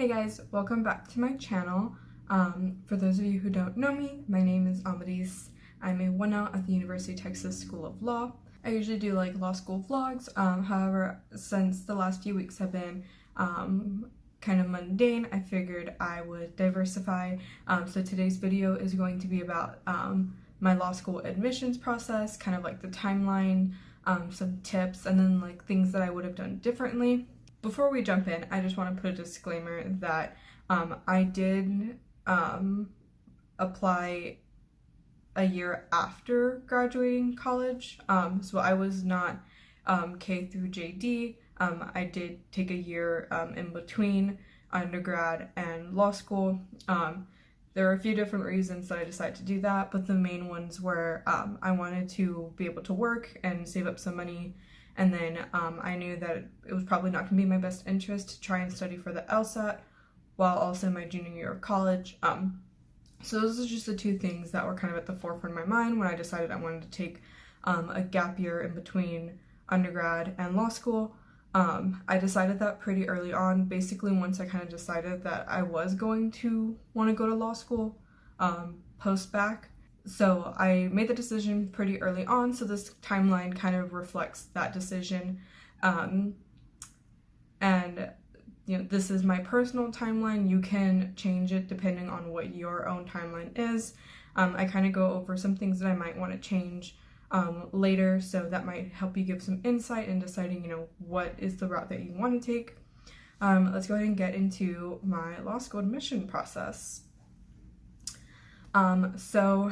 Hey guys, welcome back to my channel. For those of you who don't know me, my name is Amadis. I'm a 1L at the University of Texas School of Law. I usually do like law school vlogs, however, since the last few weeks have been kind of mundane, I figured I would diversify. So today's video is going to be about my law school admissions process, kind of like the timeline, some tips, and then like things that I would have done differently. Before we jump in, I just want to put a disclaimer that I did apply a year after graduating college, so I was not K through JD. I did take a year in between undergrad and law school. There are a few different reasons that I decided to do that, but the main ones were I wanted to be able to work and save up some money. And then I knew that it was probably not going to be my best interest to try and study for the LSAT while also in my junior year of college. So those are just the two things that were kind of at the forefront of my mind when I decided I wanted to take a gap year in between undergrad and law school. I decided that pretty early on, basically once I kind of decided that I was going to want to go to law school post-bac. So I made the decision pretty early on, so this timeline kind of reflects that decision. And you know, this is my personal timeline. You can change it depending on what your own timeline is. I kind of go over some things that I might want to change later, so that might help you give some insight in deciding, you know, what is the route that you want to take. Let's go ahead and get into my law school admission process. So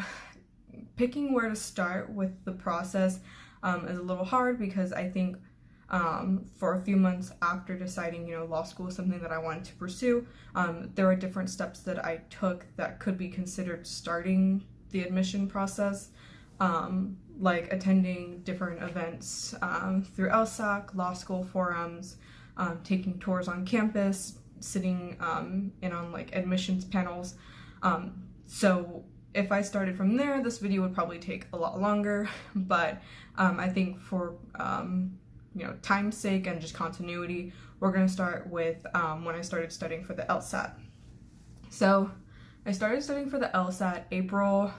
picking where to start with the process is a little hard because I think for a few months after deciding, you know, law school is something that I wanted to pursue, there are different steps that I took that could be considered starting the admission process, like attending different events through LSAC, law school forums, taking tours on campus, sitting in on like admissions panels. So if I started from there, this video would probably take a lot longer, but I think for you know, time's sake and just continuity, we're going to start with when I started studying for the LSAT. So I started studying for the LSAT April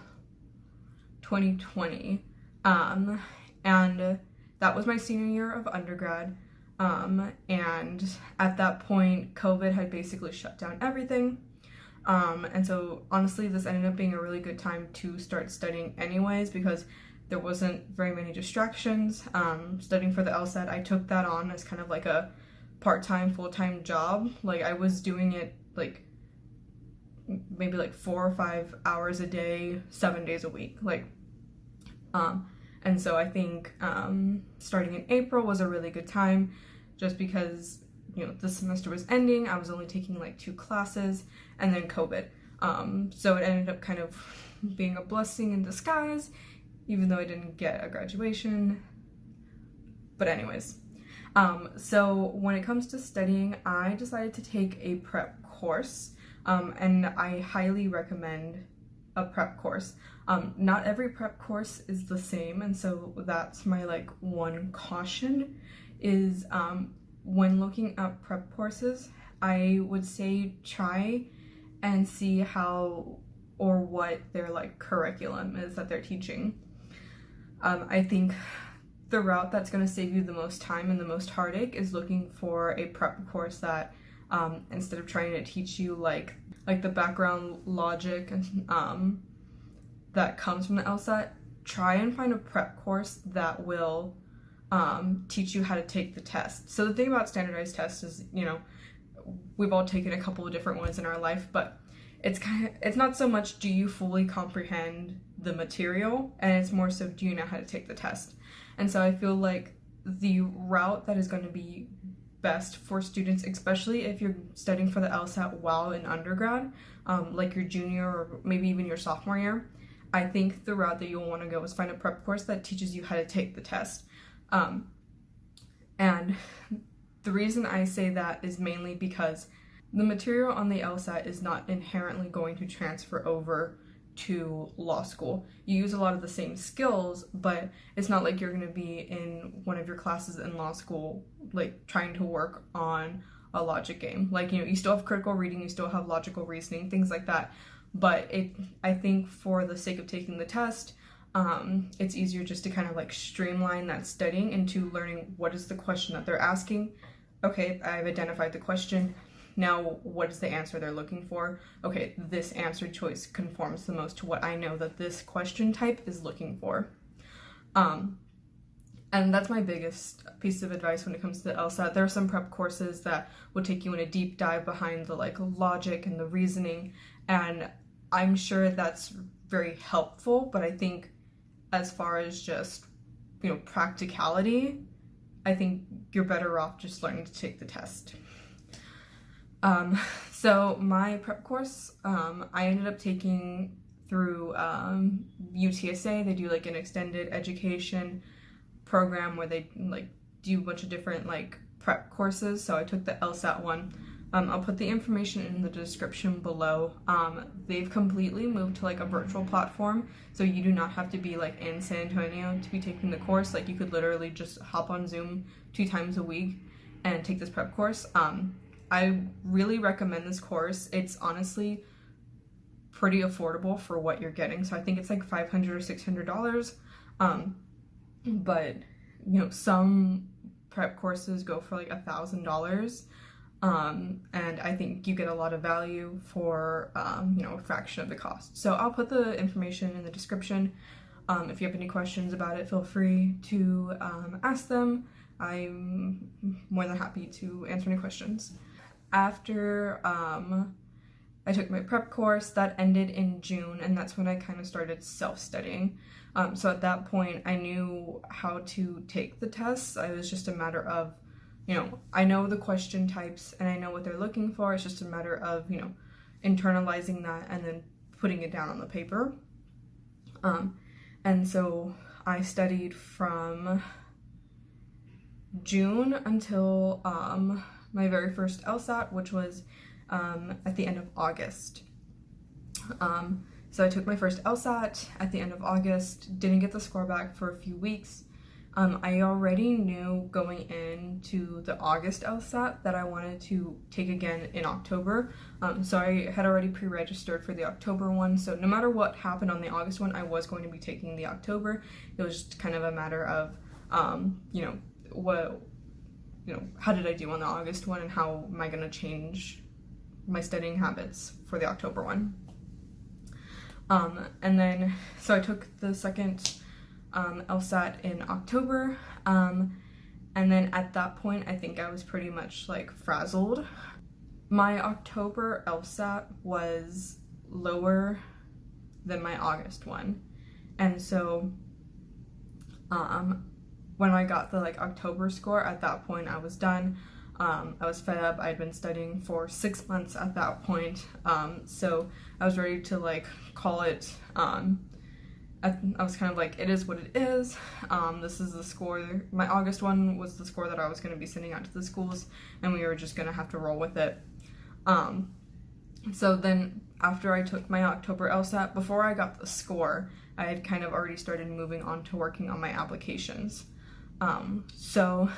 2020, and that was my senior year of undergrad, and at that point COVID had basically shut down everything. And so honestly, this ended up being a really good time to start studying anyways, because there wasn't very many distractions. Studying for the LSAT, I took that on as kind of like a part-time, full-time job. Like I was doing it like maybe like 4 or 5 hours a day, 7 days a week. Like, and so I think starting in April was a really good time just because, you know, the semester was ending. I was only taking like 2 classes and then COVID. So it ended up kind of being a blessing in disguise, even though I didn't get a graduation. But anyways, so when it comes to studying, I decided to take a prep course, and I highly recommend a prep course. Not every prep course is the same, and so that's my like one caution is when looking at prep courses, I would say try and see how or what their like curriculum is that they're teaching. I think the route that's going to save you the most time and the most heartache is looking for a prep course that instead of trying to teach you like the background logic that comes from the LSAT, try and find a prep course that will teach you how to take the test. So the thing about standardized tests is, you know, we've all taken a couple of different ones in our life, but it's not so much do you fully comprehend the material, and it's more so do you know how to take the test. And so I feel like the route that is going to be best for students, especially if you're studying for the LSAT while in undergrad, like your junior or maybe even your sophomore year, I think the route that you'll want to go is find a prep course that teaches you how to take the test. And the reason I say that is mainly because the material on the LSAT is not inherently going to transfer over to law school. You use a lot of the same skills, but it's not like you're going to be in one of your classes in law school like trying to work on a logic game. Like, you still have critical reading, you still have logical reasoning, things like that. But I think for the sake of taking the test, it's easier just to kind of like streamline that studying into learning what is the question that they're asking. Okay, I've identified the question. Now, what is the answer they're looking for? Okay, this answer choice conforms the most to what I know that this question type is looking for. And that's my biggest piece of advice when it comes to the LSAT. There are some prep courses that will take you in a deep dive behind the like logic and the reasoning, and I'm sure that's very helpful, but I think as far as just, practicality, I think you're better off just learning to take the test. So my prep course, I ended up taking through UTSA. They do like an extended education program where they like do a bunch of different like prep courses. So I took the LSAT one. I'll put the information in the description below. They've completely moved to like a virtual platform, so you do not have to be like in San Antonio to be taking the course. Like, you could literally just hop on Zoom 2 times a week and take this prep course. I really recommend this course. It's honestly pretty affordable for what you're getting. So I think it's like $500 or $600. But some prep courses go for like $1,000. And I think you get a lot of value for, a fraction of the cost. So I'll put the information in the description. If you have any questions about it, feel free to ask them. I'm more than happy to answer any questions. After I took my prep course, that ended in June, and that's when I kind of started self-studying. So at that point, I knew how to take the tests. It was just a matter of, I know the question types and I know what they're looking for. It's just a matter of, internalizing that and then putting it down on the paper. And so I studied from June until my very first LSAT, which was at the end of August. So I took my first LSAT at the end of August, didn't get the score back for a few weeks. I already knew going into the August LSAT that I wanted to take again in October. So I had already pre-registered for the October one. So no matter what happened on the August one, I was going to be taking the October. It was just kind of a matter of, how did I do on the August one and how am I going to change my studying habits for the October one. And then, so I took the second LSAT in October, and then at that point I think I was pretty much like frazzled. My October LSAT was lower than my August one, and so when I got the like October score, at that point I was done. I was fed up. I'd been studying for 6 months at that point, so I was ready to like call it. I was kind of like, it is what it is. This is the score. My August one was the score that I was going to be sending out to the schools, and we were just going to have to roll with it. So then after I took my October LSAT, before I got the score, I had kind of already started moving on to working on my applications. So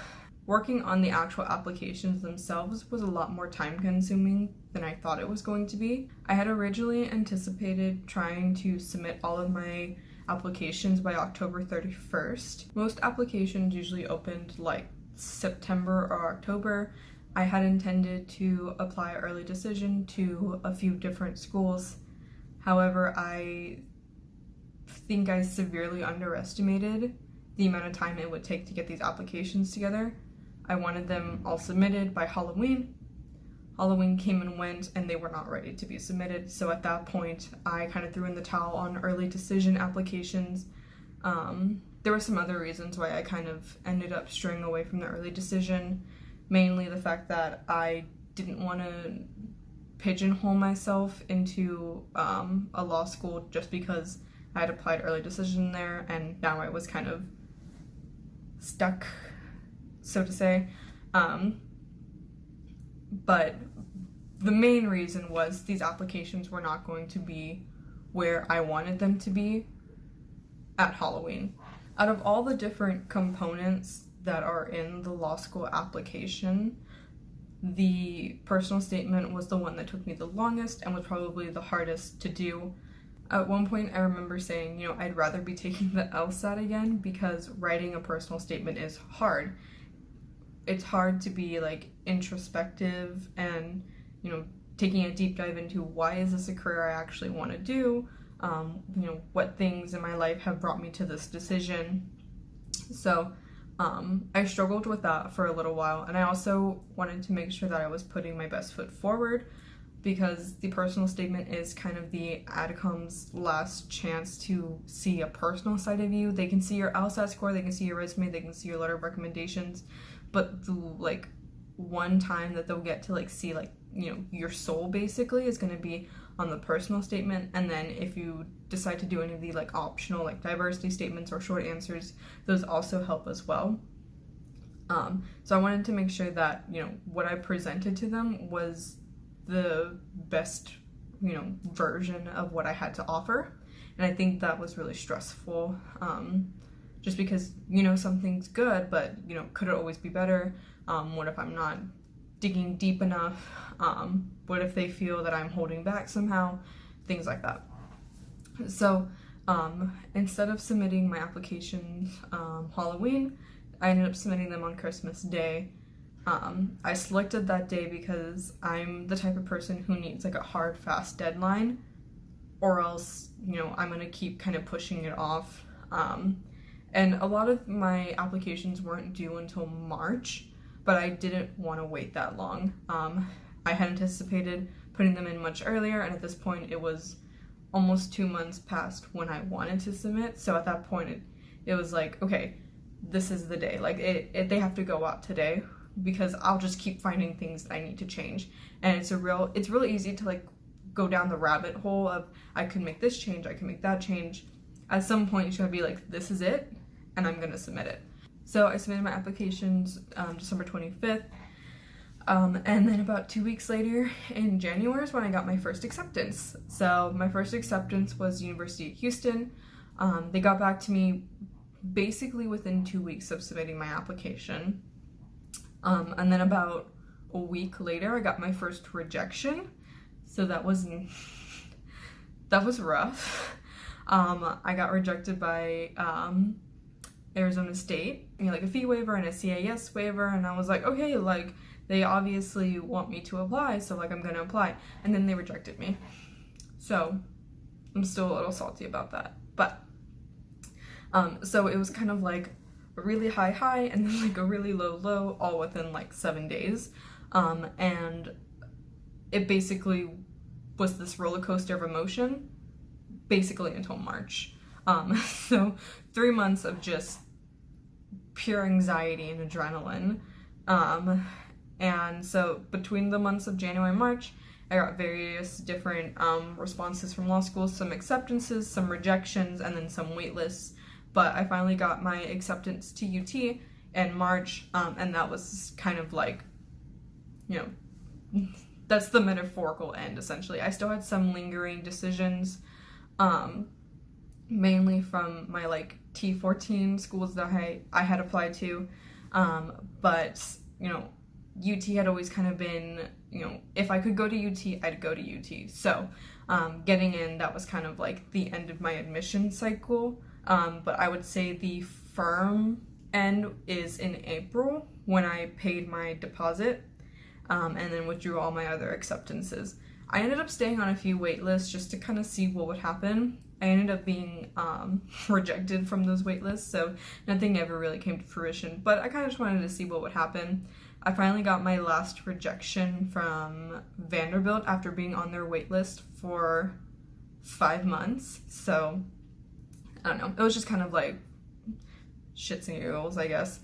working on the actual applications themselves was a lot more time consuming than I thought it was going to be. I had originally anticipated trying to submit all of my applications by October 31st. Most applications usually opened like September or October. I had intended to apply early decision to a few different schools. However, I think I severely underestimated the amount of time it would take to get these applications together. I wanted them all submitted by Halloween. Halloween came and went and they were not ready to be submitted. So at that point, I kind of threw in the towel on early decision applications. There were some other reasons why I kind of ended up straying away from the early decision. Mainly the fact that I didn't want to pigeonhole myself into a law school just because I had applied early decision there, and now I was kind of stuck, so to say. But the main reason was these applications were not going to be where I wanted them to be at Halloween. Out of all the different components that are in the law school application, the personal statement was the one that took me the longest and was probably the hardest to do. At one point, I remember saying, you know, I'd rather be taking the LSAT again because writing a personal statement is hard. It's hard to be like introspective and, you know, taking a deep dive into why is this a career I actually want to do, you know, what things in my life have brought me to this decision. So I struggled with that for a little while, and I also wanted to make sure that I was putting my best foot forward, because the personal statement is kind of the ADCOM's last chance to see a personal side of you. They can see your LSAT score, they can see your resume, they can see your letter of recommendations, but the like one time that they'll get to like see like, you know, your soul basically is going to be on the personal statement. And then if you decide to do any of the like optional like diversity statements or short answers, those also help as well. So I wanted to make sure that, you know, what I presented to them was the best, you know, version of what I had to offer. And I think that was really stressful, just because, you know, something's good, but, you know, could it always be better? What if I'm not digging deep enough? What if they feel that I'm holding back somehow? Things like that. So instead of submitting my applications Halloween, I ended up submitting them on Christmas Day. I selected that day because I'm the type of person who needs like a hard, fast deadline, or else, you know, I'm gonna keep kind of pushing it off. And a lot of my applications weren't due until March, but I didn't want to wait that long. I had anticipated putting them in much earlier, and at this point it was almost 2 months past when I wanted to submit. So at that point it was like, okay, this is the day. Like they have to go out today, because I'll just keep finding things that I need to change. And it's really easy to like go down the rabbit hole of I could make this change, I can make that change. At some point you should be like, this is it, and I'm gonna submit it. So I submitted my applications December 25th, and then about 2 weeks later in January is when I got my first acceptance. So my first acceptance was University of Houston. They got back to me basically within 2 weeks of submitting my application. And then about a week later I got my first rejection. So that was rough. I got rejected by Arizona State, you know, like a fee waiver and a CAS waiver, and I was like, okay, like they obviously want me to apply, so like I'm gonna apply. And then they rejected me. So I'm still a little salty about that. But so it was kind of like a really high and then like a really low all within like 7 days. And it basically was this roller coaster of emotion basically until March. So 3 months of just pure anxiety and adrenaline. And so between the months of January and March, I got various different responses from law schools, some acceptances, some rejections, and then some waitlists. But I finally got my acceptance to UT in March, and that was kind of like, you know, that's the metaphorical end, essentially. I still had some lingering decisions, mainly from my like T14 schools that I had applied to, but, you know, UT had always kind of been, you know, if I could go to UT, I'd go to UT. So getting in, that was kind of like the end of my admission cycle. But I would say the firm end is in April, when I paid my deposit and then withdrew all my other acceptances. I ended up staying on a few wait lists just to kind of see what would happen. I ended up being rejected from those wait lists, so nothing ever really came to fruition, but I kind of just wanted to see what would happen. I finally got my last rejection from Vanderbilt after being on their wait list for 5 months, so I don't know, it was just kind of like shits and giggles, I guess.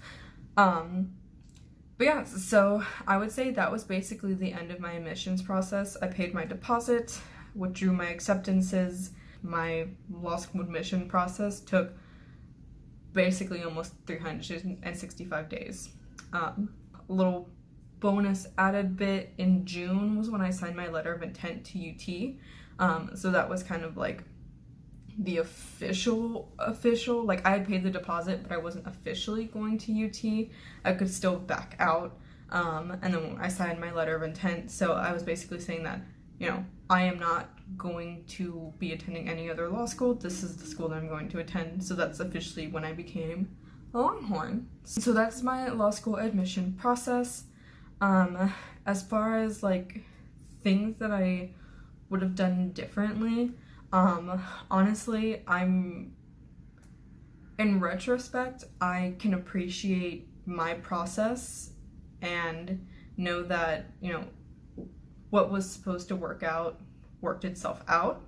But yeah, so I would say that was basically the end of my admissions process. I paid my deposit, withdrew my acceptances. My law school admission process took basically almost 365 days. A little bonus added bit in June was when I signed my letter of intent to UT. So that was kind of like the official, like I had paid the deposit, but I wasn't officially going to UT. I could still back out. And then I signed my letter of intent. So I was basically saying that, I am not going to be attending any other law school. This is the school that I'm going to attend. So that's officially when I became a Longhorn. So that's my law school admission process. As far as like things that I would have done differently, honestly, in retrospect, I can appreciate my process and know that, what was supposed to work out worked itself out.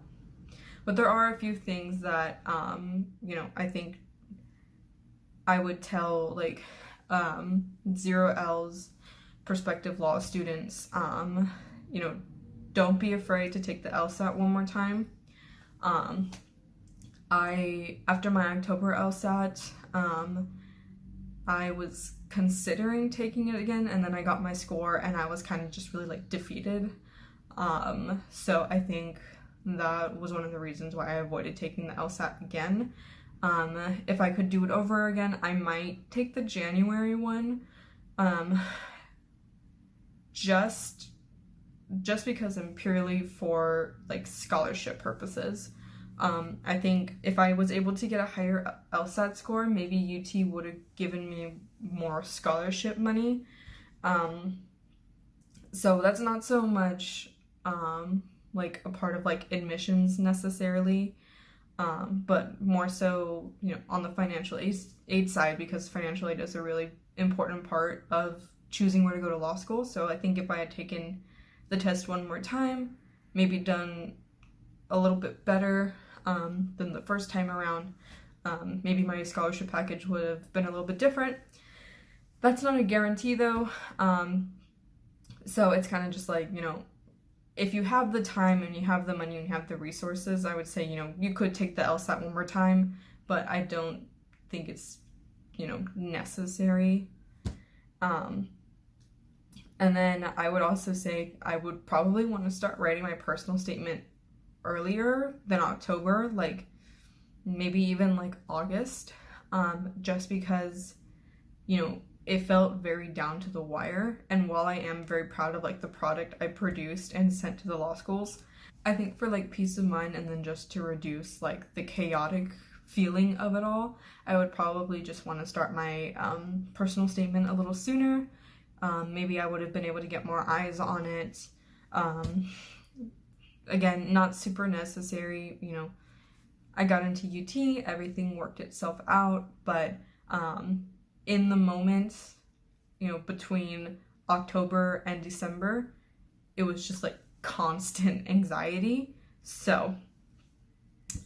But there are a few things that, I think I would tell, like, 0Ls prospective law students, don't be afraid to take the LSAT one more time. After my October LSAT, I was considering taking it again, and then I got my score and I was kind of just really like defeated. So I think that was one of the reasons why I avoided taking the LSAT again. If I could do it over again, I might take the January one, just because and purely for like scholarship purposes. I think if I was able to get a higher LSAT score, maybe UT would have given me more scholarship money. So that's not so much like a part of like admissions necessarily, but more so, on the financial aid side, because financial aid is a really important part of choosing where to go to law school. So I think if I had taken the test one more time, maybe done a little bit better than the first time around, maybe my scholarship package would have been a little bit different. That's not a guarantee though. So it's kind of just like, if you have the time and you have the money and you have the resources, I would say, you could take the LSAT one more time, but I don't think it's, necessary. And then I would also say I would probably want to start writing my personal statement earlier than October, like maybe even like August, just because, it felt very down to the wire. And while I am very proud of like the product I produced and sent to the law schools, I think for like peace of mind and then just to reduce like the chaotic feeling of it all, I would probably just want to start my personal statement a little sooner. Maybe I would have been able to get more eyes on it. Again, not super necessary, I got into UT, everything worked itself out, but in the moment, between October and December, it was just like constant anxiety. So,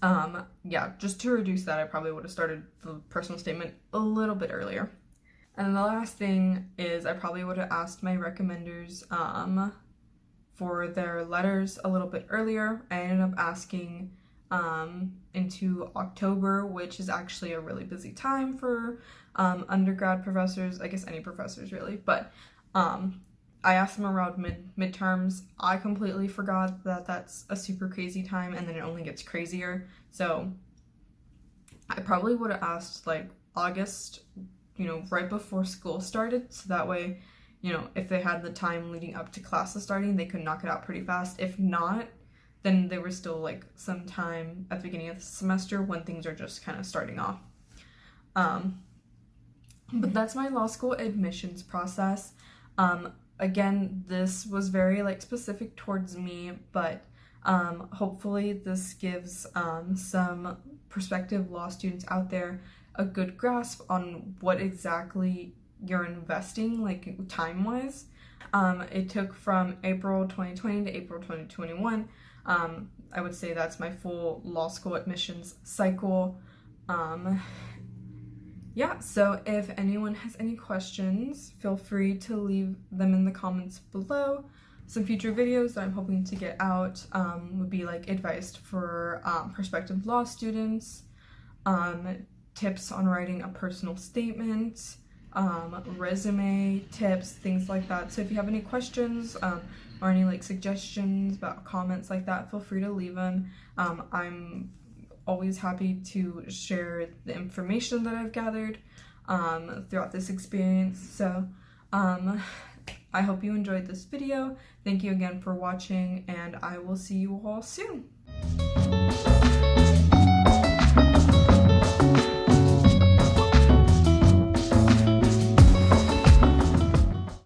yeah, just to reduce that, I probably would have started the personal statement a little bit earlier. And the last thing is I probably would have asked my recommenders for their letters a little bit earlier. I ended up asking into October, which is actually a really busy time for undergrad professors, I guess any professors really, but I asked them around midterms. I completely forgot that that's a super crazy time, and then it only gets crazier. So I probably would have asked like August, right before school started, so that way, if they had the time leading up to classes starting, they could knock it out pretty fast. If not, then there was still like some time at the beginning of the semester when things are just kind of starting off. But that's my law school admissions process. Again, this was very like specific towards me, but hopefully this gives some prospective law students out there a good grasp on what exactly you're investing, like time-wise. It took from April 2020 to April 2021. I would say that's my full law school admissions cycle. Yeah, so if anyone has any questions, feel free to leave them in the comments below. Some future videos that I'm hoping to get out would be like advice for prospective law students, tips on writing a personal statement, resume tips, things like that. So if you have any questions or any like suggestions about comments like that, feel free to leave them. I'm always happy to share the information that I've gathered throughout this experience. So I hope you enjoyed this video. Thank you again for watching, and I will see you all soon.